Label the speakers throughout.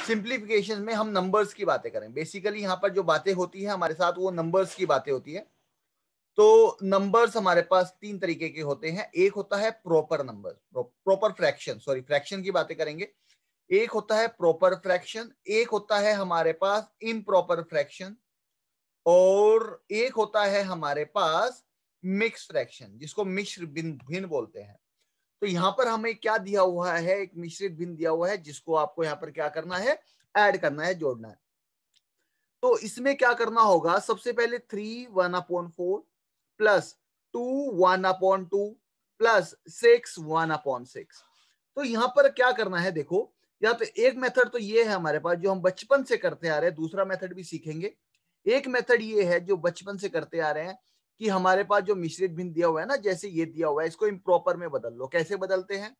Speaker 1: Simplification में हम numbers की बातें करें। बेसिकली यहाँ पर जो बातें होती है हमारे साथ वो नंबर्स की बातें होती है। तो नंबर्स हमारे पास तीन तरीके के होते हैं। एक होता है proper number, proper fraction, sorry fraction की बातें करेंगे। एक होता है प्रॉपर फ्रैक्शन, एक होता है हमारे पास इम्प्रॉपर फ्रैक्शन, और एक होता है हमारे पास मिक्स फ्रैक्शन, जिसको मिश्र भिन्न बोलते हैं। तो यहाँ पर हमें क्या दिया हुआ है, एक मिश्रित भिन्न दिया हुआ है, जिसको आपको यहाँ पर क्या करना है, ऐड करना है, जोड़ना है। तो इसमें क्या करना होगा, सबसे पहले 3 1/4 प्लस 2 1/2 प्लस 6 1/6। तो यहां पर क्या करना है, देखो या तो एक मेथड तो ये है हमारे पास जो हम बचपन से करते आ रहे हैं, दूसरा मेथड भी सीखेंगे। एक मेथड ये है जो बचपन से करते आ रहे हैं कि हमारे पास जो मिश्रित भिन्न दिया हुआ है ना, जैसे ये दिया हुआ है, इसको इम्प्रॉपर में बदल लो। कैसे बदलते हैं,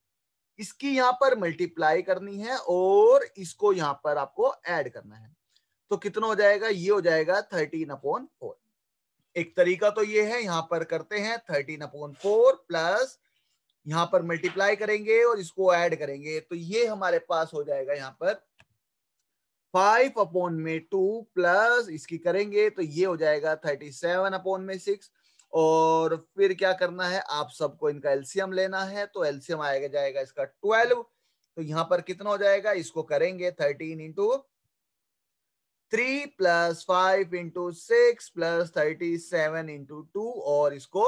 Speaker 1: इसकी यहां पर मल्टीप्लाई करनी है और इसको यहां पर आपको ऐड करना है। तो कितना हो जाएगा, ये हो जाएगा 13/4। एक तरीका तो ये है, यहां पर करते हैं 13/4 प्लस यहां पर मल्टीप्लाई करेंगे और इसको ऐड करेंगे, तो ये हमारे पास हो जाएगा यहां पर 5/2 प्लस इसकी करेंगे तो ये हो जाएगा 37/6। और फिर क्या करना है, आप सबको इनका एलसीएम लेना है, तो एलसीएम आएगा जाएगा इसका 12। तो यहां पर कितना हो जाएगा, इसको करेंगे 13 into 3 plus 5 into 6 plus 37 into 2 और इसको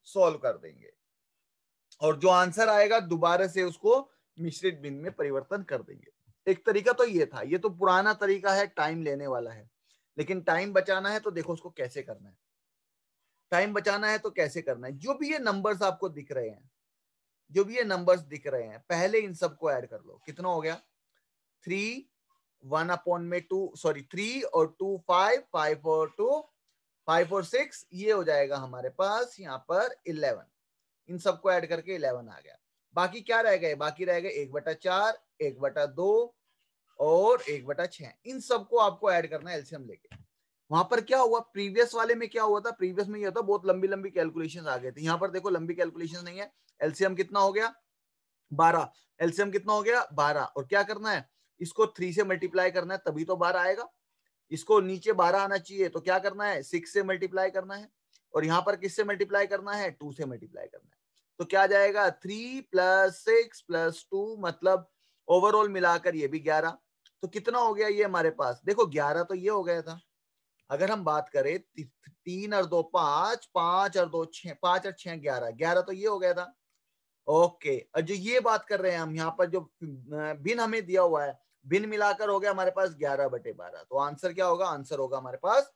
Speaker 1: सॉल्व कर देंगे, और जो आंसर आएगा दोबारा से उसको मिश्रित भिन्न में परिवर्तन कर देंगे। एक तरीका तो ये था, ये तो पुराना तरीका है, टाइम लेने वाला है, लेकिन टाइम बचाना है तो देखो उसको कैसे करना है। टाइम बचाना है तो कैसे करना है, जो भी ये नंबर्स आपको दिख रहे हैं, जो भी ये नंबर्स दिख रहे हैं, पहले इन सबको ऐड कर लो। कितना हो गया, 3 1/2, सॉरी 3 और 2 5, 5 और 2 5 और 6, ये हो जाएगा हमारे पास यहाँ पर 11। इन सबको ऐड करके 11 आ गया। बाकी क्या रह गए, बाकी रह गए 1/4, 1/2 और 1/6। इन सबको आपको ऐड करना है एलसीएम लेके। वहां पर क्या हुआ, प्रीवियस वाले में क्या हुआ था, प्रीवियस में ये था बहुत लंबी लंबी कैलकुलेशन आ गए थे। यहाँ पर देखो लंबी कैलकुलेशन नहीं है, एलसीएम कितना हो गया 12। एलसीएम कितना हो गया 12, और क्या करना है, इसको 3 से मल्टीप्लाई करना है तभी तो 12 आएगा। इसको नीचे 12 आना चाहिए, तो क्या करना है, 6 से मल्टीप्लाई करना है, और यहां पर किससे मल्टीप्लाई करना है, 2 से मल्टीप्लाई करना है। तो क्या आ जाएगा, 3 प्लस 6 प्लस 2, मतलब ओवरऑल मिलाकर ये भी 11। तो कितना हो गया ये हमारे पास, देखो 11 तो ये हो गया था। अगर हम बात करें 3 और 2 5, 5 और 2 6, 5 और 6 11, 11 तो ये हो गया था। ओके, और जो ये बात कर रहे हैं हम यहाँ पर, जो भिन्न हमें दिया हुआ है, भिन्न मिलाकर हो गया हमारे पास 11/12। तो आंसर क्या होगा, आंसर होगा हमारे पास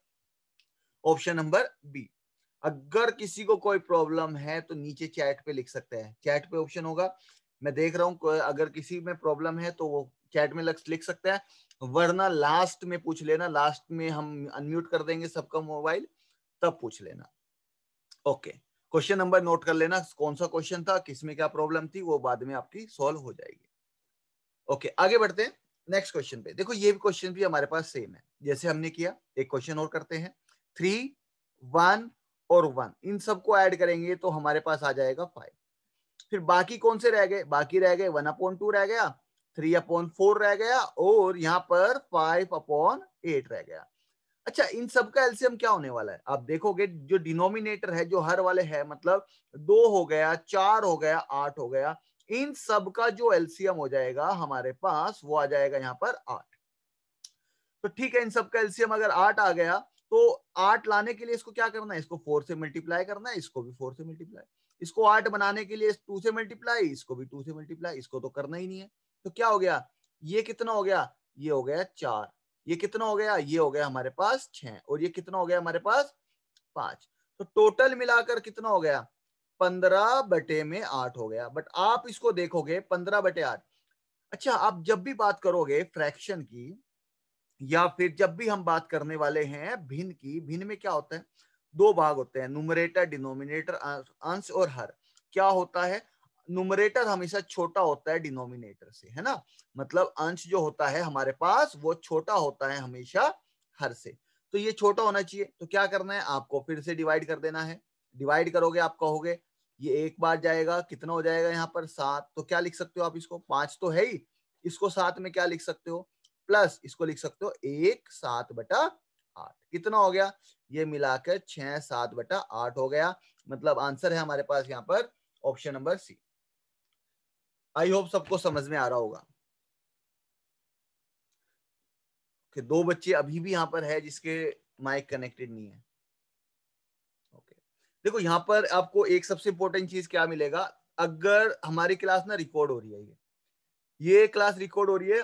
Speaker 1: ऑप्शन नंबर बी। अगर किसी को कोई प्रॉब्लम है तो नीचे चैट पे लिख सकते हैं, चैट पे ऑप्शन होगा, मैं देख रहा हूँ। अगर किसी में प्रॉब्लम है तो वो चैट में लिख सकते हैं, वरना लास्ट में पूछ लेना, लास्ट में हम अनम्यूट कर देंगे सबका मोबाइल, तब पूछ लेना। ओके, क्वेश्चन नंबर नोट कर लेना, कौन सा क्वेश्चन था, किसमें क्या प्रॉब्लम थी, वो बाद में आपकी सॉल्व हो जाएगी। ओके, आगे बढ़ते हैं नेक्स्ट क्वेश्चन पे। देखो ये भी क्वेश्चन भी हमारे पास सेम है जैसे हमने किया। एक क्वेश्चन और करते हैं, 3 1 और 1, इन सबको ऐड करेंगे तो हमारे पास आ जाएगा 5। फिर बाकी कौन से रह गए, बाकी रह गए 1/2 रह गया, 3/4 रह गया, और यहाँ पर 5/8 रह गया। अच्छा, इन सब का एलसीएम क्या होने वाला है, आप देखोगे जो डिनोमिनेटर है, जो हर वाले है, मतलब 2 हो गया, 4 हो गया, 8 हो गया, इन सब का जो एलसीएम हो जाएगा हमारे पास, वो आ जाएगा यहाँ पर 8। तो ठीक है, इन सब का एलसीएम अगर 8 आ गया, तो 8 लाने के लिए इसको क्या करना है, इसको 4 से मल्टीप्लाई करना है, इसको भी 4 से मल्टीप्लाई, इसको 8 बनाने के लिए 2 से मल्टीप्लाई, इसको भी 2 से मल्टीप्लाई, इसको तो करना ही नहीं है। तो क्या हो गया, ये कितना हो गया, ये हो गया 4, ये कितना हो गया, ये हो गया हमारे पास 6, और ये कितना हो गया हमारे पास 5। तो टोटल मिलाकर कितना हो गया, 15/8 हो गया। बट आप इसको देखोगे 15/8। अच्छा, आप जब भी बात करोगे फ्रैक्शन की, या फिर जब भी हम बात करने वाले हैं भिन्न की, भिन्न में क्या होता है, दो भाग होते हैं, न्यूमरेटर डिनोमिनेटर, अंश और हर। क्या होता है, न्यूमरेटर हमेशा छोटा होता है डिनोमिनेटर से, है ना, मतलब अंश जो होता है हमारे पास वो छोटा होता है हमेशा हर से। तो ये छोटा होना चाहिए, तो क्या करना है, आपको फिर से डिवाइड कर देना है। डिवाइड करोगे, आप कहोगे ये एक बार जाएगा, कितना हो जाएगा यहाँ पर 7, तो क्या लिख सकते हो आप, इसको 5 तो है ही, इसको 7 में क्या लिख सकते हो, प्लस इसको लिख सकते हो 1 7/8। कितना हो गया? ये मिलाकर 6 7/8 हो गया। मतलब आंसर है हमारे पास यहाँ पर option number C. I hope सबको समझ में आ रहा होगा कि 2 बच्चे अभी भी यहाँ पर है जिसके माइक कनेक्टेड नहीं है। ओके, देखो यहाँ पर आपको एक सबसे इंपॉर्टेंट चीज क्या मिलेगा, अगर हमारी क्लास ना रिकॉर्ड हो रही है, ये क्लास रिकॉर्ड हो रही है,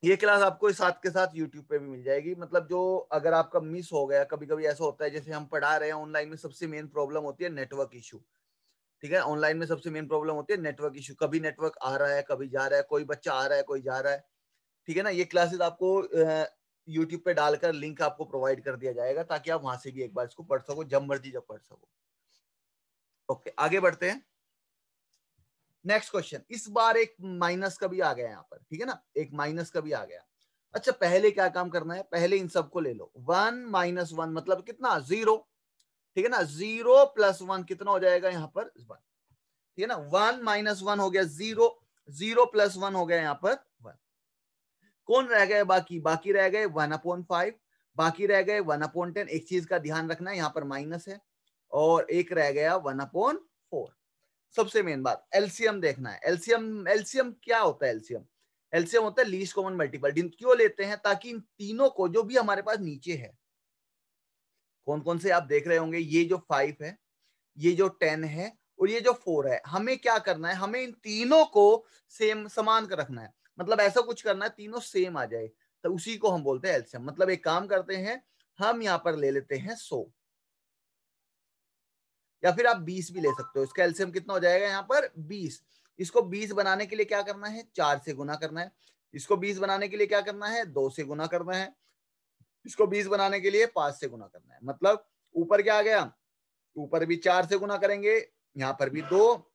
Speaker 1: ये क्लास आपको साथ के साथ यूट्यूब पे भी मिल जाएगी। मतलब जो अगर आपका मिस हो गया, कभी कभी ऐसा होता है जैसे हम पढ़ा रहे हैं ऑनलाइन में, सबसे मेन प्रॉब्लम होती है नेटवर्क इशू। ठीक है, ऑनलाइन में सबसे मेन प्रॉब्लम होती है नेटवर्क इशू। कभी नेटवर्क आ रहा है, कभी जा रहा है, कोई बच्चा आ रहा है, कोई जा रहा है। ठीक है ना, ये क्लासेस आपको यूट्यूब पे डालकर लिंक आपको प्रोवाइड कर दिया जाएगा ताकि आप वहां से भी एक बार इसको पढ़ सको, जब मर्जी जब पढ़ सको। ओके, आगे बढ़ते हैं। नेक्स्ट क्वेश्चन, इस बार एक माइनस का भी आ गया यहाँ पर। ठीक है ना, एक माइनस का भी आ गया। अच्छा, पहले क्या काम करना है, पहले इन सबको ले लो। 1 - 1 मतलब कितना? 0। ठीक है ना, 0 + 1 कितना हो जाएगा यहाँ पर? 1। ठीक है ना, 1 - 1 हो गया 0, 0 + 1 हो गया यहाँ पर 1। कौन रह गए बाकी? बाकी रह गए 1/5, बाकी रह गए 1/10। एक चीज का ध्यान रखना है, यहाँ पर माइनस है, और एक रह गया 1/4। सबसे मेन बात, एलसीएम देखना है। एलसीएम, एलसीएम क्या होता है? एलसीएम, एलसीएम होता है लीस्ट कॉमन मल्टीपल। क्यों लेते हैं? ताकि इन तीनों को, जो भी हमारे पास नीचे है, कौन कौन से आप देख रहे होंगे, ये जो 5 है, ये जो 10 है, और ये जो 4 है, हमें क्या करना है? हमें इन तीनों को सेम, समान कर रखना है। मतलब ऐसा कुछ करना है तीनों सेम आ जाए, तो उसी को हम बोलते हैं एलसीएम। मतलब एक काम करते हैं, हम यहाँ पर ले लेते हैं 100, या फिर आप 20 भी ले सकते हो। इसका एलसीएम कितना हो जाएगा यहाँ पर? 20। इसको 20 बनाने के लिए क्या करना है? 4 से गुना करना है। इसको 20 बनाने के लिए क्या करना है? 2 से गुना करना है। इसको 20 बनाने के लिए 5 से गुना करना है। मतलब ऊपर क्या आ गया? ऊपर भी 4 से गुना करेंगे, यहाँ पर भी 2।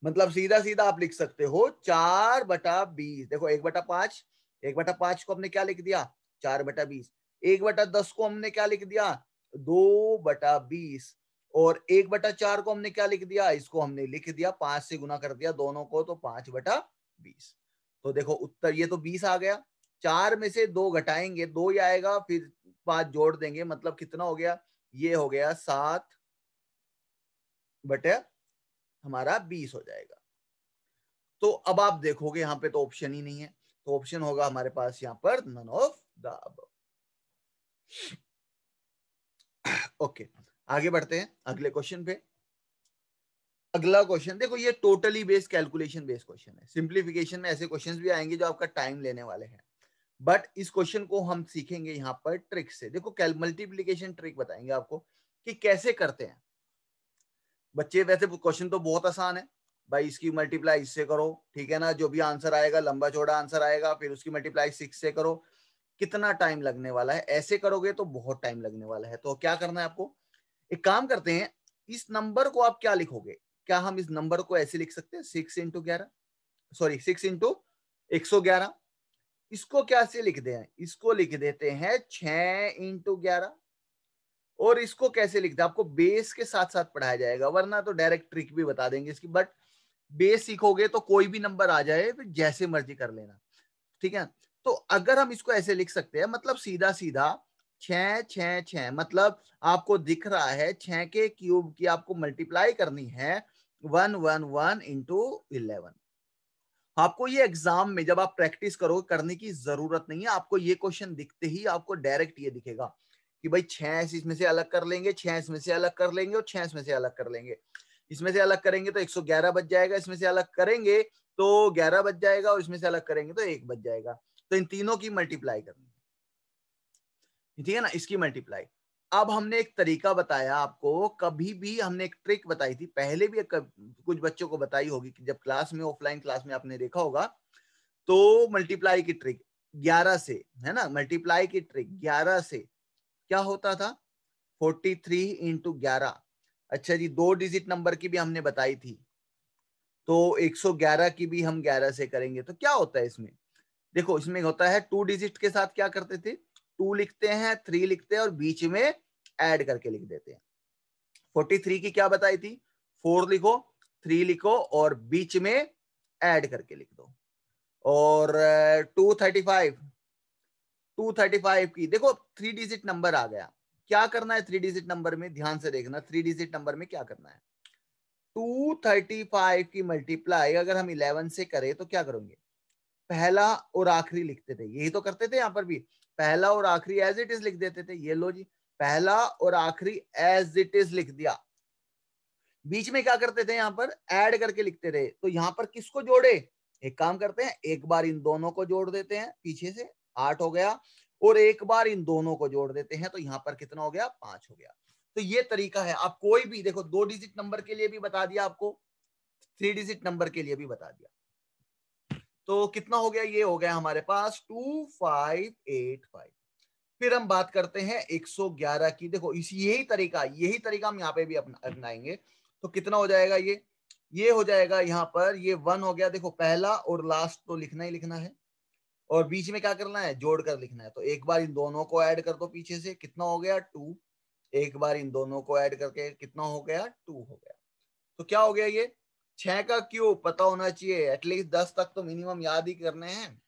Speaker 1: मतलब सीधा सीधा आप लिख सकते हो 4/20। देखो 1/5, 1/5 को हमने क्या लिख दिया? 4/20। 1/10 को हमने क्या लिख दिया? 2/20। और 1/4 को हमने क्या लिख दिया? इसको हमने लिख दिया 5 से गुना कर दिया दोनों को, तो 5/20। तो देखो उत्तर, ये तो 20 आ गया। 4 में से 2 घटाएंगे, 2 ही आएगा, फिर 5 जोड़ देंगे, मतलब कितना हो गया? ये हो गया 7/20 हो जाएगा। तो अब आप देखोगे यहाँ पे तो ऑप्शन ही नहीं है, तो ऑप्शन होगा हमारे पास यहाँ पर none of the above. Okay, आगे बढ़ते हैं अगले क्वेश्चन पे। अगला क्वेश्चन देखो, ये totally based, calculation based question है। सिंप्लीफिकेशन में ऐसे क्वेश्चंस भी आएंगे जो आपका टाइम लेने वाले हैं, बट इस क्वेश्चन को हम सीखेंगे यहाँ पर ट्रिक से। देखो, मल्टीप्लीकेशन ट्रिक बताएंगे आपको कि कैसे करते हैं बच्चे। वैसे क्वेश्चन तो बहुत आसान है भाई, इसकी मल्टीप्लाई इससे करो, ठीक है ना, जो भी आंसर आएगा लंबा चौड़ा आंसर आएगा, फिर उसकी मल्टीप्लाई 6 से करो। कितना टाइम लगने वाला है? ऐसे करोगे तो बहुत टाइम लगने वाला है। तो क्या करना है आपको, एक काम करते हैं, इस नंबर को आप क्या लिखोगे? क्या हम इस नंबर को ऐसे लिख सकते हैं? 6 × 11, सॉरी 6 × 111। इसको कैसे लिखते हैं? इसको लिख देते हैं 6 × 11। और इसको कैसे लिखते हैं? आपको बेस के साथ साथ पढ़ाया जाएगा, वरना तो डायरेक्ट ट्रिक भी बता देंगे इसकी। बट बेस सीखोगे तो कोई भी नंबर आ जाए, फिर जैसे मर्जी कर लेना। ठीक है, तो अगर हम इसको ऐसे लिख सकते हैं, मतलब सीधा सीधा 6 मतलब आपको दिख रहा है 6 के क्यूब की आपको मल्टीप्लाई करनी है 111 × 11। आपको ये एग्जाम में जब आप प्रैक्टिस करो, करने की जरूरत नहीं है। आपको ये क्वेश्चन दिखते ही आपको डायरेक्ट ये दिखेगा कि भाई 6 इसमें से अलग कर लेंगे, 6 इसमें से अलग कर लेंगे, और 6 इसमें से अलग कर लेंगे। इसमें से अलग करेंगे तो 111 बच जाएगा, इसमें से अलग करेंगे तो 11 बच जाएगा, और इसमें से अलग करेंगे तो 1 बच जाएगा। तो इन तीनों की मल्टीप्लाई करनी है, ठीक है ना, इसकी मल्टीप्लाई। अब हमने एक तरीका बताया आपको, कभी भी हमने एक ट्रिक बताई थी पहले भी, कुछ बच्चों को बताई होगी कि जब क्लास में, ऑफलाइन क्लास में आपने देखा होगा, तो मल्टीप्लाई की ट्रिक 11 से, है ना, मल्टीप्लाई की ट्रिक 11 से क्या होता था? 43 × 11। अच्छा जी, 2 डिजिट नंबर की भी हमने बताई थी, तो 111 की भी हम 11 से करेंगे तो क्या होता है इसमें? देखो, इसमें होता है 2 डिजिट के साथ क्या करते थे? 2 लिखते हैं, 3 लिखते हैं, और बीच में ऐड करके लिख देते हैं। 43 की क्या बताई थी? 4 लिखो, 3 लिखो, और बीच में ऐड करके लिख दो। और 235, 235 की, देखो 3 डिजिट नंबर आ गया। क्या करना है 3 डिजिट नंबर में, ध्यान से देखना 3 डिजिट नंबर में क्या करना है। 235 की मल्टीप्लाई अगर हम 11 से करें तो क्या करोगे, पहला और आखिरी लिखते थे, यही तो करते थे यहाँ पर भी, पहला और आखिरी एज इट इज लिख देते थे। ये लो जी, पहला और आखिरी एज इट इज लिख दिया। बीच में क्या करते थे, यहाँ पर ऐड करके लिखते थे। तो यहाँ पर किसको जोड़े, एक काम करते हैं, एक बार इन दोनों को जोड़ देते हैं, पीछे से 8 हो गया, और एक बार इन दोनों को जोड़ देते हैं, तो यहाँ पर कितना हो गया, 5 हो गया। तो ये तरीका है। आप कोई भी देखो, 2 डिजिट नंबर के लिए भी बता दिया आपको, 3 डिजिट नंबर के लिए भी बता दिया। तो कितना हो गया, ये हो गया हमारे पास 2585। फिर हम बात करते हैं 111 की। देखो इस यही तरीका हम यहाँ पे भी अपनाएंगे। तो कितना हो जाएगा, ये हो जाएगा यहाँ पर, ये 1 हो गया। देखो पहला और लास्ट तो लिखना ही लिखना है, और बीच में क्या करना है, जोड़ कर लिखना है। तो एक बार इन दोनों को ऐड कर दो पीछे से, कितना हो गया 2। एक बार इन दोनों को ऐड करके कितना हो गया, 2 हो गया। तो क्या हो गया, ये 6 का क्यूब पता होना चाहिए, एटलीस्ट 10 तक तो मिनिमम याद ही करने हैं।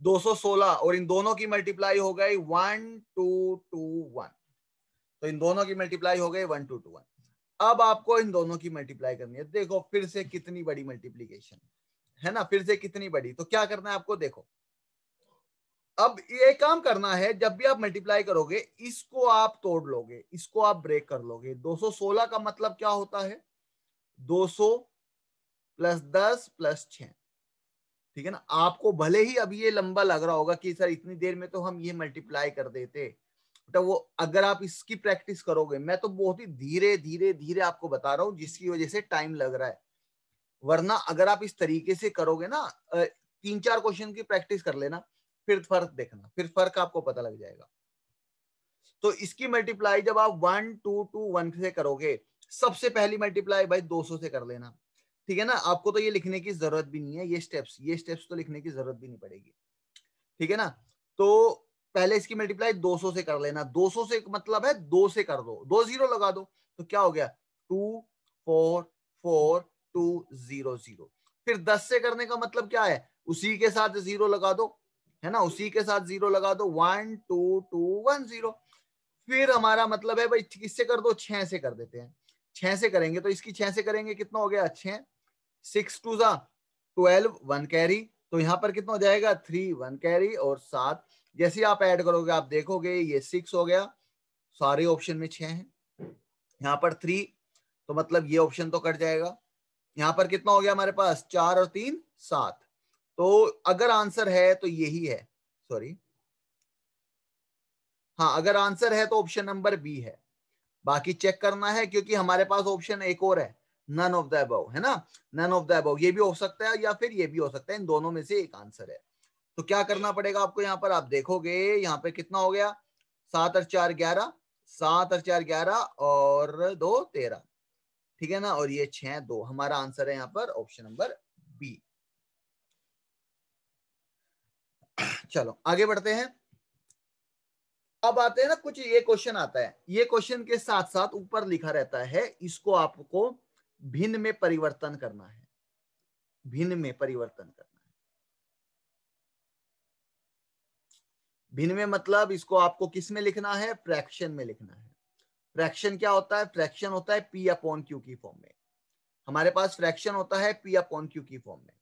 Speaker 1: 216, और इन दोनों की मल्टीप्लाई हो गई 1221। तो इन दोनों की मल्टीप्लाई हो गई 1221। अब आपको इन दोनों की मल्टीप्लाई करनी है। देखो फिर से कितनी बड़ी मल्टीप्लीकेशन है ना, फिर से कितनी बड़ी। तो क्या करना है आपको, देखो अब ये काम करना है, जब भी आप मल्टीप्लाई करोगे इसको आप तोड़ लोगे, इसको आप ब्रेक कर लोगे। 216 का मतलब क्या होता है, 200 प्लस 10 प्लस 6, ठीक है ना। आपको भले ही अभी ये लंबा लग रहा होगा कि सर इतनी देर में तो हम ये मल्टीप्लाई कर देते, तो वो अगर आप इसकी प्रैक्टिस करोगे, मैं तो बहुत ही धीरे धीरे धीरे आपको बता रहा हूं जिसकी वजह से टाइम लग रहा है, वरना अगर आप इस तरीके से करोगे ना, 3-4 क्वेश्चन की प्रैक्टिस कर लेना, फिर फर्क देखना, फिर फर्क आपको पता लग जाएगा। तो इसकी मल्टीप्लाई जब आप 1221 से करोगे, सबसे पहली मल्टीप्लाई भाई 200 से कर लेना, ठीक है ना। आपको तो ये लिखने की जरूरत भी नहीं है, ये स्टेप्स तो लिखने की जरूरत भी नहीं पड़ेगी, ठीक है ना। तो पहले इसकी मल्टीप्लाई 200 से कर लेना, 200 से मतलब है 2 से कर दो, 2 जीरो लगा दो, तो क्या हो गया 244200। फिर 10 से करने का मतलब क्या है, उसी के साथ जीरो लगा दो, है ना, उसी के साथ जीरो लगा दो, 12210। फिर हमारा मतलब है भाई किससे कर दो, 6 से कर देते हैं। 6 से करेंगे तो इसकी 6 से करेंगे, कितना हो गया 6, 6 2 जा 12, 1 कैरी, तो यहाँ पर कितना हो जाएगा 3, 1 कैरी, और 7। जैसे आप ऐड करोगे आप देखोगे ये 6 हो गया, सारे ऑप्शन में 6 है, यहाँ पर 3, तो मतलब ये ऑप्शन तो कट जाएगा। यहाँ पर कितना हो गया हमारे पास, 4 और 3 7। तो अगर आंसर है तो यही है, सॉरी हाँ, अगर आंसर है तो ऑप्शन नंबर बी है। बाकी चेक करना है, क्योंकि हमारे पास ऑप्शन एक और है, नन ऑफ द अबव, है ना, नन ऑफ द अबव, ये भी हो सकता है या फिर ये भी हो सकता है, इन दोनों में से एक आंसर है। तो क्या करना पड़ेगा आपको, यहाँ पर आप देखोगे यहाँ पे कितना हो गया, 7 और 4 11, 7 और 4 11, और 2 13, ठीक है ना, और ये 6 2, हमारा आंसर है यहाँ पर ऑप्शन नंबर बी। चलो आगे बढ़ते हैं। अब आते हैं ना, कुछ ये क्वेश्चन आता है, ये क्वेश्चन के साथ साथ ऊपर लिखा रहता है, इसको आपको भिन्न में परिवर्तन करना है, भिन्न में परिवर्तन करना है। भिन्न में मतलब इसको आपको किस में लिखना है, फ्रैक्शन में लिखना है। फ्रैक्शन क्या होता है, फ्रैक्शन होता है पी अपॉन क्यू की फॉर्म में, हमारे पास फ्रैक्शन होता है पी अपॉन क्यू की फॉर्म में।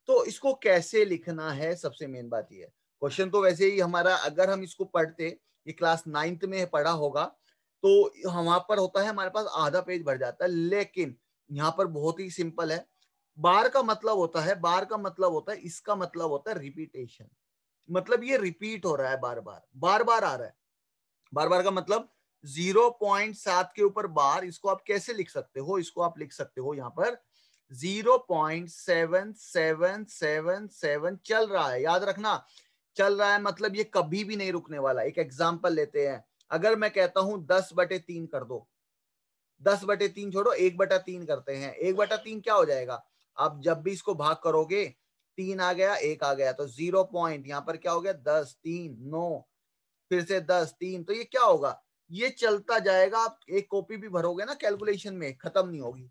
Speaker 1: तो इसको कैसे लिखना है, सबसे मेन बात ये है। क्वेश्चन तो वैसे ही हमारा, अगर हम इसको पढ़ते, ये क्लास 9th में पढ़ा होगा, तो वहां पर होता है हमारे पास आधा पेज भर जाता है, लेकिन यहाँ पर बहुत ही सिंपल है। बार का मतलब होता है, बार का मतलब होता है, इसका मतलब होता है रिपीटेशन, मतलब ये रिपीट हो रहा है, बार बार बार बार आ रहा है। बार बार का मतलब 0.7 के ऊपर बार, इसको आप कैसे लिख सकते हो, इसको आप लिख सकते हो यहाँ पर 0.7777 चल रहा है, याद रखना, चल रहा है मतलब ये कभी भी नहीं रुकने वाला। एक एग्जांपल लेते हैं, अगर मैं कहता हूं 10/3 कर दो, 10/3 छोड़ो, 1/3 करते हैं, 1/3 क्या हो जाएगा, आप जब भी इसको भाग करोगे 3 आ गया, 1 आ गया, तो 0 पॉइंट यहाँ पर क्या हो गया, 10 3 9, फिर से 10 3, तो ये क्या होगा, ये चलता जाएगा। आप एक कॉपी भी भरोगे ना कैलकुलेशन में, खत्म नहीं होगी।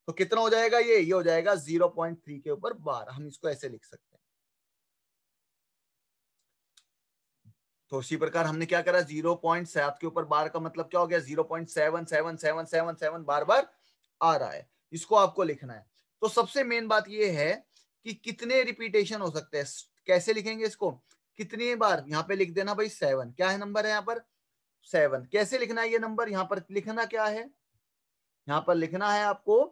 Speaker 1: तो कितना हो जाएगा, ये हो जाएगा 0.3 के ऊपर बार, हम इसको ऐसे लिख सकते हैं। तो उसी प्रकार हमने क्या करा, 0.7 के ऊपर बार का मतलब क्या हो गया, 0.777777 बार बार आ रहा है, इसको आपको लिखना है। तो सबसे मेन बात ये है कि कितने रिपीटेशन हो सकते हैं, कैसे लिखेंगे इसको, कितनी बार, यहाँ पे लिख देना भाई 7, क्या है नंबर है यहाँ पर 7, कैसे लिखना है ये नंबर, यहाँ पर लिखना क्या है, यहाँ पर लिखना है आपको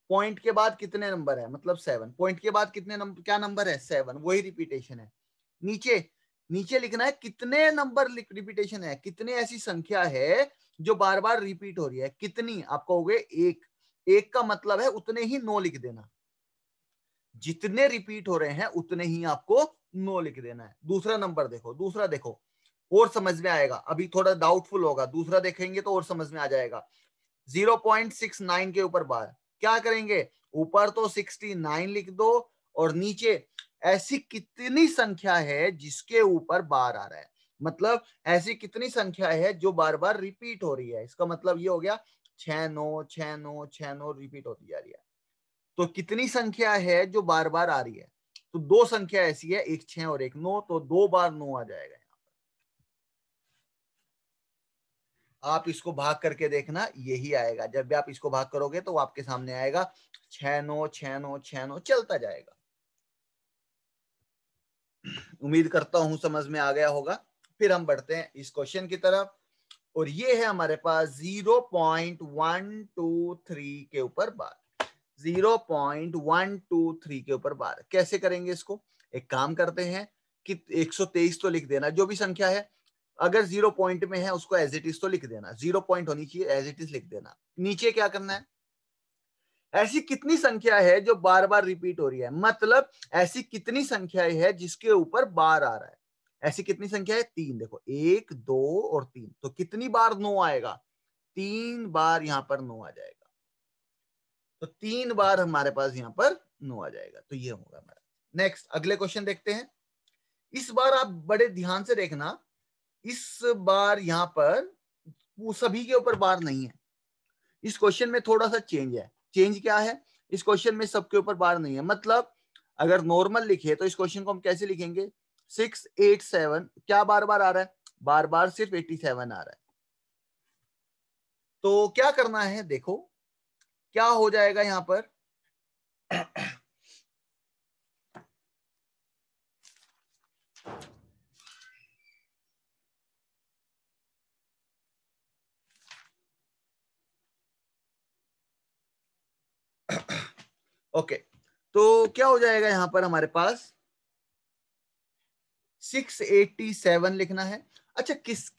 Speaker 1: पॉइंट के बाद कितने नंबर है, मतलब 7, पॉइंट के बाद कितने नंबर, क्या नंबर है 7, वही रिपीटेशन है। नीचे नीचे लिखना है कितने नंबर रिपीटेशन है, कितने ऐसी संख्या है जो बार बार रिपीट हो रही है, कितनी, आप कहोगे एक, एक का मतलब है उतने ही 9 लिख देना, जितने रिपीट हो रहे हैं उतने ही आपको 9 लिख देना है। दूसरा नंबर देखो, दूसरा देखो और समझ में आएगा, अभी थोड़ा डाउटफुल होगा, दूसरा देखेंगे तो और समझ में आ जाएगा। 0.69 के ऊपर बार, क्या करेंगे, ऊपर तो 69 लिख दो और नीचे ऐसी कितनी संख्या है जिसके ऊपर बार आ रहा है, मतलब ऐसी कितनी संख्या है जो बार बार रिपीट हो रही है, इसका मतलब ये हो गया 6 9 6 9 6 9 रिपीट होती जा रही है। तो कितनी संख्या है जो बार बार आ रही है, तो दो संख्या ऐसी है, एक 6 और एक 9, तो 2 बार 9 आ जाएगा। आप इसको भाग करके देखना, यही आएगा, जब भी आप इसको भाग करोगे तो आपके सामने आएगा 6 9 6 9 6 9 चलता जाएगा। उम्मीद करता हूं समझ में आ गया होगा। फिर हम बढ़ते हैं इस क्वेश्चन की तरफ, और ये है हमारे पास 0.123 के ऊपर बार, 0.123 के ऊपर बार, कैसे करेंगे इसको, एक काम करते हैं कि 123 तो लिख देना, जो भी संख्या है अगर 0 पॉइंट में है उसको एज इट इज तो लिख देना, 0 पॉइंट होनी चाहिए, एज इट इज लिख देना। नीचे क्या करना है, ऐसी कितनी संख्या है जो बार बार रिपीट हो रही है, मतलब ऐसी कितनी संख्या है जिसके ऊपर बार आ रहा है, ऐसी कितनी संख्या है, 3, देखो 1 2 और 3, तो कितनी बार 9 आएगा, 3 बार यहां पर 9 आ जाएगा, तो 3 बार हमारे पास यहां पर 9 आ जाएगा, तो ये होगा हमारा। नेक्स्ट अगले क्वेश्चन देखते हैं। इस बार आप बड़े ध्यान से देखना, इस बार यहां पर वो सभी के ऊपर बार नहीं है, इस क्वेश्चन में थोड़ा सा चेंज है। चेंज क्या है, इस क्वेश्चन में सबके ऊपर बार नहीं है, मतलब अगर नॉर्मल लिखे तो इस क्वेश्चन को हम कैसे लिखेंगे, 687, क्या बार बार आ रहा है, बार बार सिर्फ 87 आ रहा है। तो क्या करना है, देखो क्या हो जाएगा यहां पर ओके, तो क्या हो जाएगा यहां पर हमारे पास 687 लिखना है। अच्छा, किस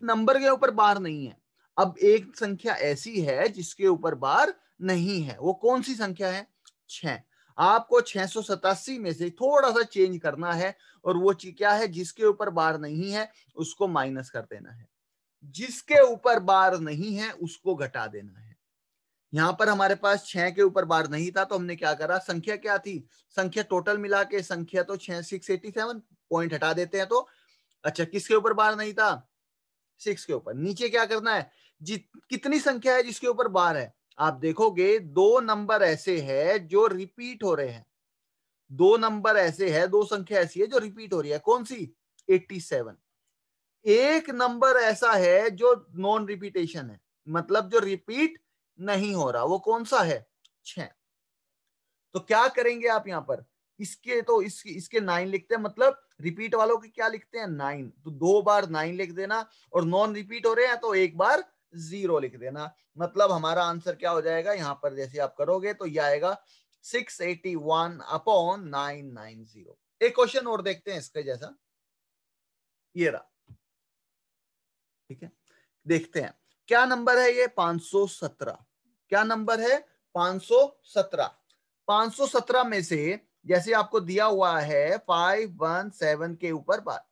Speaker 1: नंबर के ऊपर बार नहीं है, अब एक संख्या ऐसी है जिसके ऊपर बार नहीं है, वो कौन सी संख्या है, 6। आपको 687 में से थोड़ा सा चेंज करना है, और वो क्या है, जिसके ऊपर बार नहीं है उसको माइनस कर देना है, जिसके ऊपर बार नहीं है उसको घटा देना है। यहां पर हमारे पास 6 के ऊपर बार नहीं था, तो हमने क्या करा, संख्या क्या थी, संख्या टोटल मिला के संख्या तो 687, पॉइंट हटा देते हैं तो, अच्छा किसके ऊपर बार नहीं था, 6 के ऊपर। नीचे क्या करना है, कितनी संख्या है जिसके ऊपर बार है, आप देखोगे दो नंबर ऐसे है जो रिपीट हो रहे हैं, दो नंबर ऐसे है, दो संख्या ऐसी है जो रिपीट हो रही है, कौन सी, 87। एक नंबर ऐसा है जो नॉन रिपीटेशन है, मतलब जो रिपीट नहीं हो रहा, वो कौन सा है, 6। तो क्या करेंगे आप यहां पर, इसके तो इसके 9 लिखते हैं, मतलब रिपीट वालों के क्या लिखते हैं, 9, तो 2 बार 9 लिख देना, और नॉन रिपीट हो रहे हैं तो एक बार 0 लिख देना, मतलब हमारा आंसर क्या हो जाएगा यहां पर, जैसे आप करोगे तो यह आएगा 681/990। एक क्वेश्चन और देखते हैं इसके जैसा, ये रहा, ठीक है, देखते हैं क्या नंबर है ये, 517, क्या नंबर है, 517। 517 में से जैसे आपको दिया हुआ है 517 के ऊपर बार,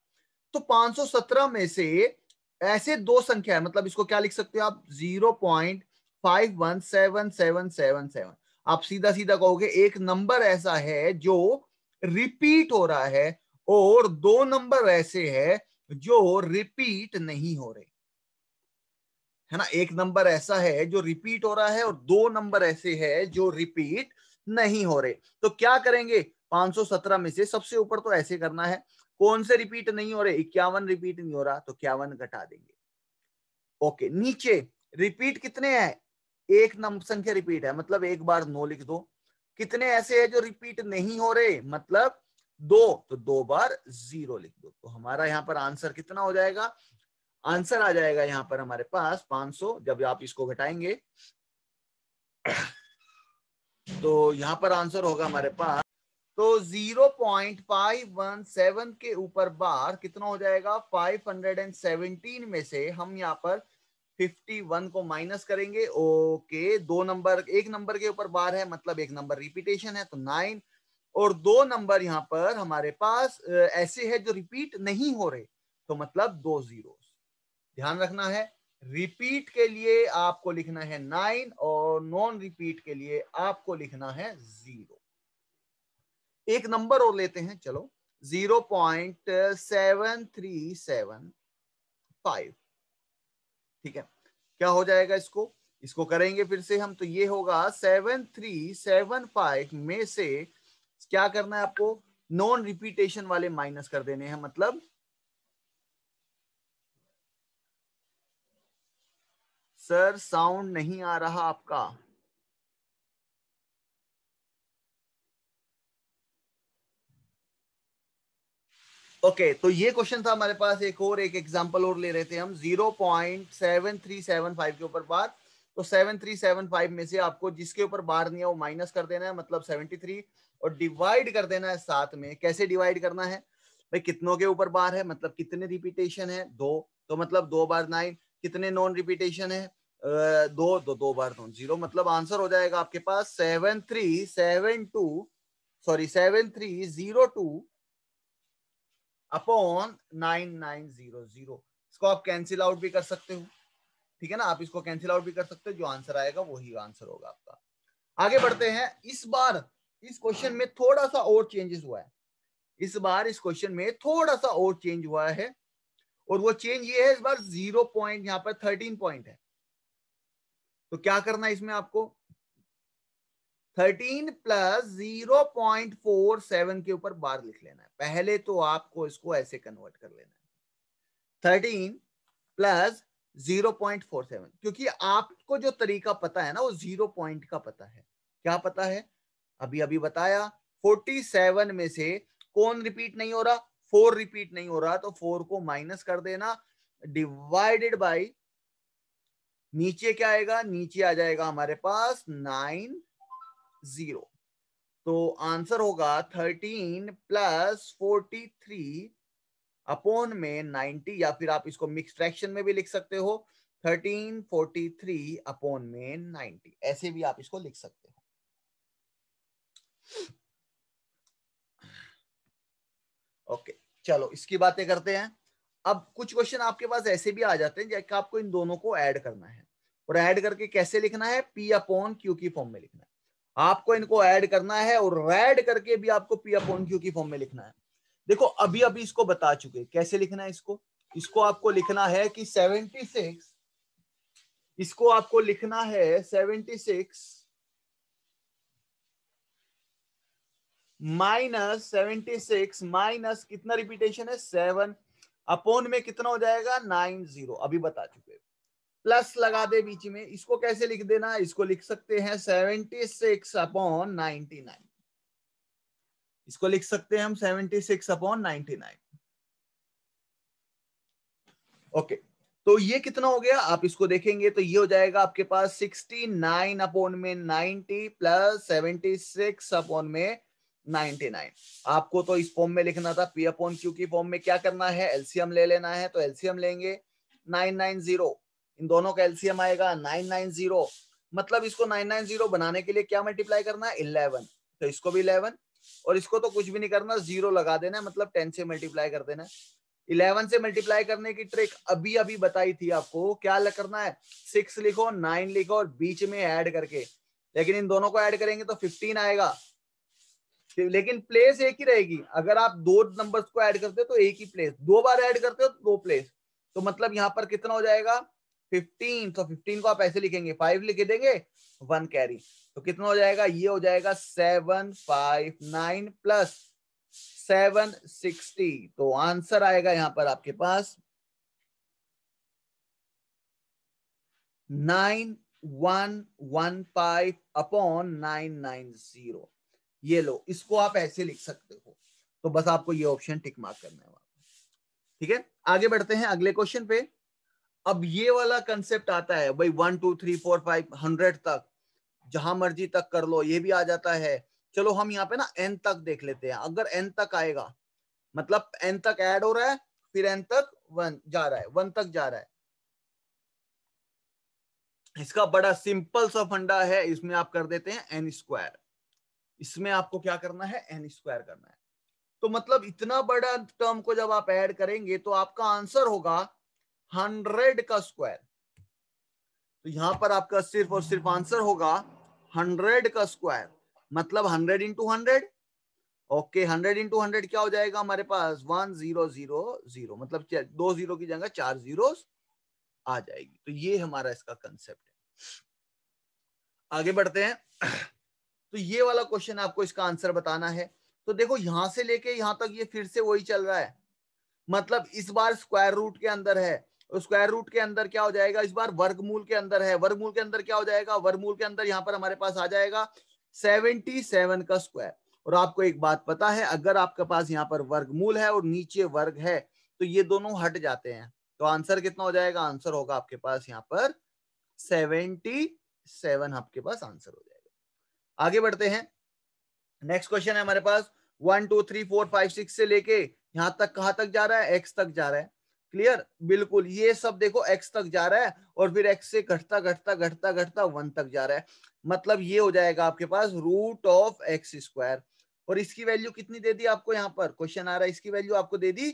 Speaker 1: तो 517 में से ऐसे दो संख्या है, मतलब इसको क्या लिख सकते हो आप, 0.517777। आप सीधा सीधा कहोगे एक नंबर ऐसा है जो रिपीट हो रहा है, और दो नंबर ऐसे है जो रिपीट नहीं हो रहे, है ना, एक नंबर ऐसा है जो रिपीट हो रहा है और दो नंबर ऐसे है जो रिपीट नहीं हो रहे। तो क्या करेंगे, 517 में से सबसे ऊपर तो ऐसे करना है, कौन से रिपीट नहीं हो रहे? 51 रिपीट नहीं हो रहा, तो 51 घटा देंगे। ओके, नीचे रिपीट कितने हैं? एक नंबर संख्या रिपीट है, मतलब एक बार 9 लिख दो। कितने ऐसे हैं जो रिपीट नहीं हो रहे? मतलब 2, तो 2 बार 0 लिख दो। तो हमारा यहाँ पर आंसर कितना हो जाएगा? आंसर आ जाएगा यहाँ पर हमारे पास 500। जब आप इसको घटाएंगे तो यहाँ पर आंसर होगा हमारे पास, तो 0.517 के ऊपर बार कितना हो जाएगा? 517 में से हम यहाँ पर 51 को माइनस करेंगे। ओके, दो नंबर, एक नंबर के ऊपर बार है, मतलब एक नंबर रिपीटेशन है, तो 9, और 2 नंबर यहाँ पर हमारे पास ऐसे है जो रिपीट नहीं हो रहे, तो मतलब 2 जीरो। ध्यान रखना है, रिपीट के लिए आपको लिखना है 9 और नॉन रिपीट के लिए आपको लिखना है 0। एक नंबर और लेते हैं, चलो 0.7375। ठीक है, क्या हो जाएगा? इसको करेंगे फिर से हम, तो ये होगा 7375 में से क्या करना है आपको? नॉन रिपीटेशन वाले माइनस कर देने हैं। मतलब सर साउंड नहीं आ रहा आपका। ओके, तो ये क्वेश्चन था हमारे पास। एक और एक एग्जांपल और ले रहे थे हम, 0.7375 के ऊपर बार। तो 7375 में से आपको जिसके ऊपर बार नहीं है वो माइनस कर देना है, मतलब 73, और डिवाइड कर देना है 7 में। कैसे डिवाइड करना है भाई? कितनों के ऊपर बार है, मतलब कितने रिपीटेशन है? 2, तो मतलब 2 बार 9। कितने नॉन रिपीटेशन है? 2, तो 2 बार 9 0, मतलब आंसर हो जाएगा आपके पास 7372, सॉरी 7302 अपॉन 9900। इसको आप कैंसिल आउट भी कर सकते हो, ठीक है ना? आप इसको कैंसिल आउट भी कर सकते हो, जो आंसर आएगा वही आंसर होगा आपका। आगे बढ़ते हैं। इस बार इस क्वेश्चन में थोड़ा सा और चेंजेस हुआ है। इस बार इस क्वेश्चन में थोड़ा सा और चेंज हुआ है, और वो चेंज ये है, इस बार 0 पॉइंट यहाँ पर 13 पॉइंट है। तो क्या करना है इसमें आपको? 13 प्लस 0.47 के ऊपर बार लिख लेना है। पहले तो आपको इसको ऐसे कन्वर्ट कर लेना है, 13 प्लस 0.47, क्योंकि आपको जो तरीका पता है ना, वो 0 पॉइंट का पता है। क्या पता है? अभी अभी बताया। 47 में से कौन रिपीट नहीं हो रहा? 4 रिपीट नहीं हो रहा, तो 4 को माइनस कर देना, डिवाइडेड बाई, नीचे क्या आएगा? नीचे आ जाएगा हमारे पास 90। तो आंसर होगा 13 प्लस 43 अपॉन में 90, या फिर आप इसको मिक्स फ्रैक्शन में भी लिख सकते हो, 1343 अपॉन में 90, ऐसे भी आप इसको लिख सकते हो। ओके, चलो इसकी बातें करते हैं। अब कुछ क्वेश्चन आपके पास ऐसे भी आ जाते हैं जैसे आपको इन दोनों को ऐड करना है, और ऐड करके कैसे लिखना है? P अपॉन Q की फॉर्म में लिखना है। आपको इनको ऐड करना है, और ऐड करके भी आपको P अपॉन Q की फॉर्म में लिखना है। देखो अभी अभी इसको बता चुके कैसे लिखना है इसको। इसको आपको लिखना है कि 76, इसको आपको लिखना है 76 माइनस 76 माइनस कितना रिपीटेशन है? 7, अपॉन में कितना हो जाएगा? 90। अभी बता चुके। प्लस लगा दे बीच में। इसको कैसे लिख देना? इसको लिख सकते हैं 76 अपॉन 99। इसको लिख सकते हैं हम 76 अपॉन 99। ओके, तो ये कितना हो गया? आप इसको देखेंगे तो ये हो जाएगा आपके पास 69 अपॉन में 90 प्लस 76 अपॉन में 99। आपको तो इस फॉर्म में लिखना था। P अपॉन Q की फॉर्म में क्या करना है? एलसीएम ले लेना है, तो एलसीएम लेंगे 990। इन दोनों का एलसीएम आएगा 990, मतलब इसको 990 बनाने के लिए क्या मल्टीप्लाई करना है? 11। तो इसको भी 11, और इसको तो कुछ भी नहीं करना, 0 लगा देना है, मतलब 10 से मल्टीप्लाई कर देना है। 11 से मल्टीप्लाई करने की ट्रिक अभी अभी बताई थी आपको। क्या करना है? 6 लिखो, 9 लिखो, और बीच में ऐड करके, लेकिन इन दोनों को ऐड करेंगे तो 15 आएगा, लेकिन प्लेस एक ही रहेगी। अगर आप दो नंबर्स को ऐड करते हो तो एक ही प्लेस, दो बार ऐड करते हो तो 2 प्लेस, तो मतलब यहाँ पर कितना हो जाएगा? 15। तो 15 को आप ऐसे लिखेंगे, 5 लिख देंगे, 1 कैरी, तो कितना हो जाएगा? ये हो जाएगा 759 प्लस 760। तो आंसर आएगा यहां पर आपके पास 9115 अपॉन 990। ये लो, इसको आप ऐसे लिख सकते हो। तो बस आपको ये ऑप्शन टिक मार्क करना है। ठीक है, आगे बढ़ते हैं अगले क्वेश्चन पे। अब ये वाला कंसेप्ट आता है भाई 1 2 3 4 5 100 तक, जहां मर्जी तक कर लो, ये भी आ जाता है। चलो हम यहाँ पे ना n तक देख लेते हैं। अगर n तक आएगा मतलब n तक ऐड हो रहा है, फिर n तक 1 जा रहा है, 1 तक जा रहा है। इसका बड़ा सिंपल सा फंडा है, इसमें आप कर देते हैं n स्क्वायर। इसमें आपको क्या करना है, n स्क्वायर करना है। तो मतलब इतना बड़ा टर्म को जब आप ऐड करेंगे तो आपका आंसर होगा 100 का स्क्वायर। तो यहां पर आपका सिर्फ और सिर्फ आंसर होगा 100 का स्क्वायर, मतलब 100 इंटू 100। ओके, 100 इंटू 100 क्या हो जाएगा हमारे पास 1000, मतलब 2 जीरो की जगह 4 जीरो आ जाएगी। तो ये हमारा इसका कंसेप्ट है। आगे बढ़ते हैं। तो ये वाला क्वेश्चन आपको इसका आंसर बताना है। तो देखो यहां से लेके यहां तक ये फिर से वही चल रहा है, मतलब इस बार स्क्वायर रूट के अंदर है। स्क्वायर रूट के अंदर क्या हो जाएगा, इस बार वर्गमूल के अंदर है। वर्गमूल के अंदर क्या हो जाएगा, वर्गमूल के अंदर यहां पर हमारे पास आ जाएगा 77 का स्क्वायर। और आपको एक बात पता है, अगर आपके पास यहाँ पर वर्गमूल है और नीचे वर्ग है तो ये दोनों हट जाते हैं। तो आंसर कितना हो जाएगा, आंसर होगा आपके पास यहाँ पर 77 आपके पास आंसर हो जाएगा। आगे बढ़ते हैं। नेक्स्ट क्वेश्चन है हमारे पास 1 2 3 4 5 6 से लेके यहां तक कहां तक जा रहा है, एक्स तक जा रहा है। क्लियर, बिल्कुल ये सब देखो एक्स तक जा रहा है और फिर एक्स से घटता घटता घटता घटता 1 तक जा रहा है। मतलब ये हो जाएगा आपके पास रूट ऑफ एक्स स्क्वायर। और इसकी वैल्यू कितनी दे दी आपको, यहाँ पर क्वेश्चन आ रहा है, इसकी वैल्यू आपको दे दी